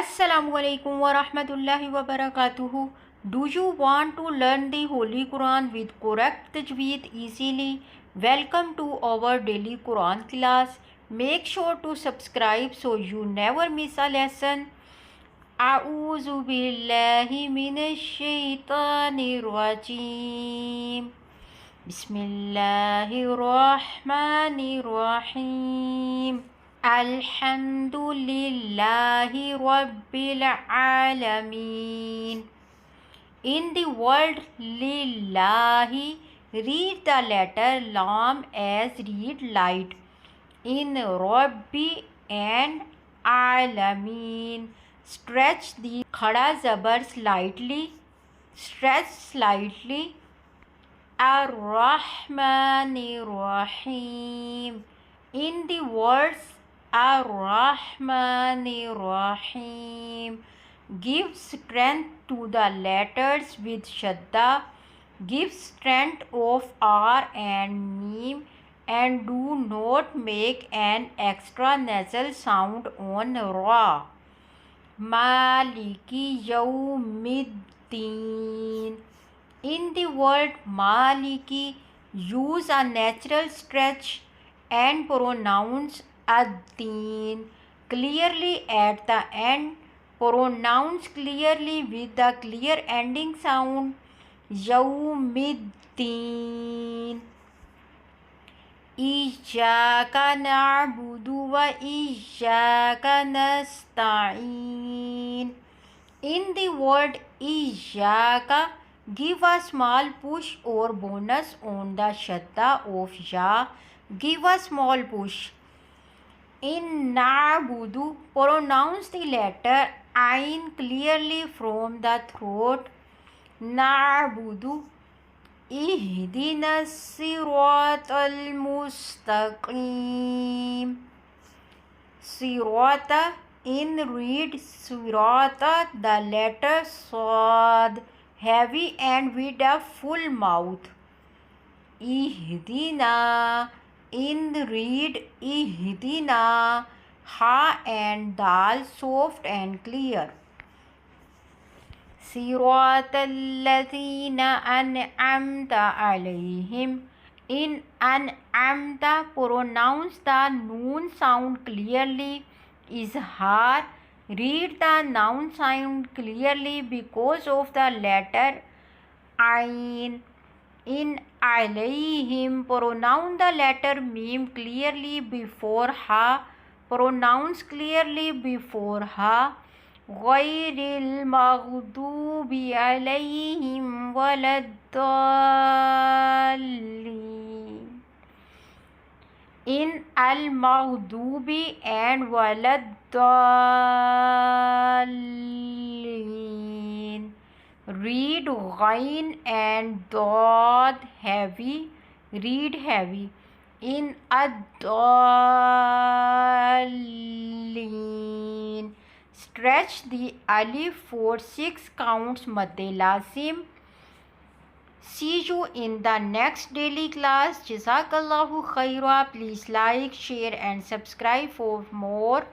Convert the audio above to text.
Assalamualaikum warahmatullahi wabarakatuh. Do you want to learn the Holy Quran with correct Tajweed easily? Welcome to our daily Quran class. Make sure to subscribe so you never miss a lesson. A'udhu billahi minash shaitanir rajim. Bismillahirrahmanirrahim. Alhamdulillahi Rabbil Alameen. In the word Lillahi, read the letter Lam as read light. In Rabbi and Alameen, stretch the Khada Zabar slightly. Stretch slightly. Ar-Rahmanir Rahim. In the words Ar-Rahmanir Rahim, give strength to the letters with Shadda, give strength of R and Mim, and do not make an extra nasal sound on Ra. Maliki Yawmiddin. In the word Maliki, use a natural stretch and pronounce ad-din clearly at the end. Pronounce clearly with the clear ending sound. Yawmiddin. Iyaka na'budu wa iyaka nasta'in. In the word Iyaka, give a small push or bonus on the shadda of ya. Give a small push. In Na'budu, pronounce the letter Ain clearly from the throat. Na'budu. Ihdina siratal mustaqim. Sirata. In read Sirata, the letter Sad, heavy and with a full mouth. Ihdina. In read Ihdina, Ha and Dal soft and clear. Siratal ladhina an'amta alayhim. In an'amta, pronounce the noon sound clearly. Izhar. Read the noun sound clearly because of the letter Ain. In alayhim, pronounce the letter Mim clearly before Ha. Pronounce clearly before Ha. Ghayril maghdubi alayhim waladdallin. In al-maghdubi and waladdallin. Read Ghain and Dad heavy. Read heavy. In ad-dallin. Stretch the alif for 6 counts madde lazim. See you in the next daily class. Jazakallahu khaira. Please like, share and subscribe for more.